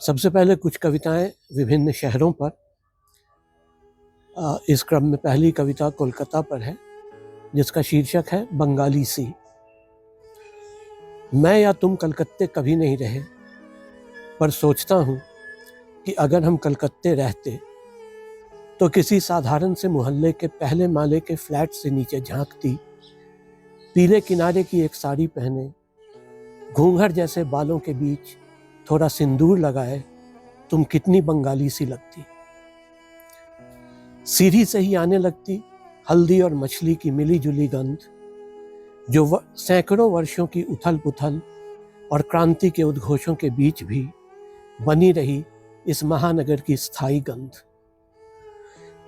सबसे पहले कुछ कविताएं विभिन्न शहरों पर। इस क्रम में पहली कविता कोलकाता पर है, जिसका शीर्षक है बंगाली सी। मैं या तुम कलकत्ते कभी नहीं रहे, पर सोचता हूँ कि अगर हम कलकत्ते रहते तो किसी साधारण से मोहल्ले के पहले माले के फ्लैट से नीचे झांकती, पीले किनारे की एक साड़ी पहने, घूंघट जैसे बालों के बीच थोड़ा सिंदूर लगाए तुम कितनी बंगाली सी लगती। सीढ़ी से ही आने लगती हल्दी और मछली की मिली जुली गंध, जो सैकड़ों वर्षों की उथल पुथल और क्रांति के उद्घोषों के बीच भी बनी रही इस महानगर की स्थायी गंध।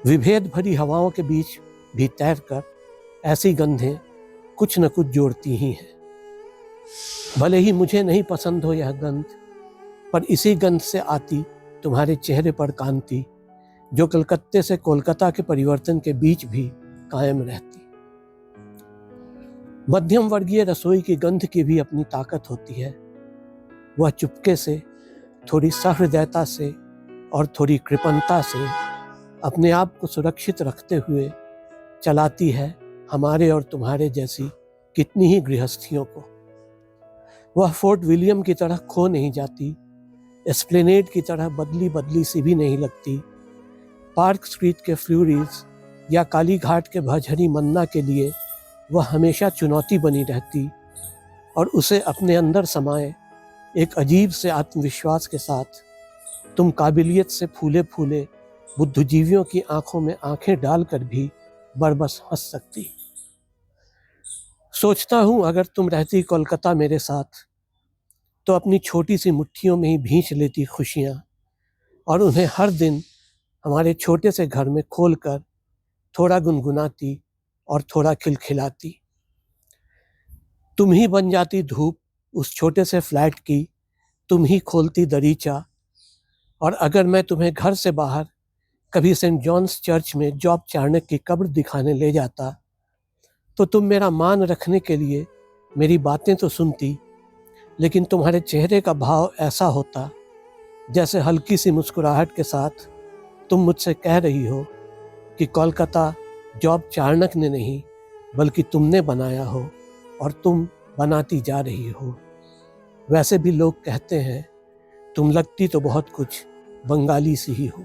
विभेद भरी हवाओं के बीच भी तैरकर ऐसी गंधें कुछ न कुछ जोड़ती ही हैं। भले ही मुझे नहीं पसंद हो यह गंध, पर इसी गंध से आती तुम्हारे चेहरे पर कांति, जो कलकत्ते से कोलकाता के परिवर्तन के बीच भी कायम रहती। मध्यम वर्गीय रसोई की गंध की भी अपनी ताकत होती है। वह चुपके से, थोड़ी सहृदयता से और थोड़ी कृपणता से अपने आप को सुरक्षित रखते हुए चलाती है हमारे और तुम्हारे जैसी कितनी ही गृहस्थियों को। वह फोर्ट विलियम की तरह खो नहीं जाती, एस्प्लेनेड की तरह बदली बदली सी भी नहीं लगती, पार्क स्ट्रीट के फ्यूरीज या काली घाट के भजहरी मन्ना के लिए वह हमेशा चुनौती बनी रहती, और उसे अपने अंदर समाये एक अजीब से आत्मविश्वास के साथ तुम काबिलियत से फूले फूले बुद्धिजीवियों की आंखों में आंखें डालकर भी बरबस हंस सकती। सोचता हूँ अगर तुम रहती कोलकाता मेरे साथ, तो अपनी छोटी सी मुट्ठियों में ही भींच लेती खुशियाँ, और उन्हें हर दिन हमारे छोटे से घर में खोलकर थोड़ा गुनगुनाती और थोड़ा खिलखिलाती। तुम ही बन जाती धूप उस छोटे से फ्लैट की, तुम ही खोलती दरीचा, और अगर मैं तुम्हें घर से बाहर कभी सेंट जॉन्स चर्च में जॉब चार्नक की कब्र दिखाने ले जाता, तो तुम मेरा मान रखने के लिए मेरी बातें तो सुनती, लेकिन तुम्हारे चेहरे का भाव ऐसा होता जैसे हल्की सी मुस्कुराहट के साथ तुम मुझसे कह रही हो कि कोलकाता जॉब चार्नक ने नहीं बल्कि तुमने बनाया हो और तुम बनाती जा रही हो। वैसे भी लोग कहते हैं तुम लगती तो बहुत कुछ बंगाली सी ही हो।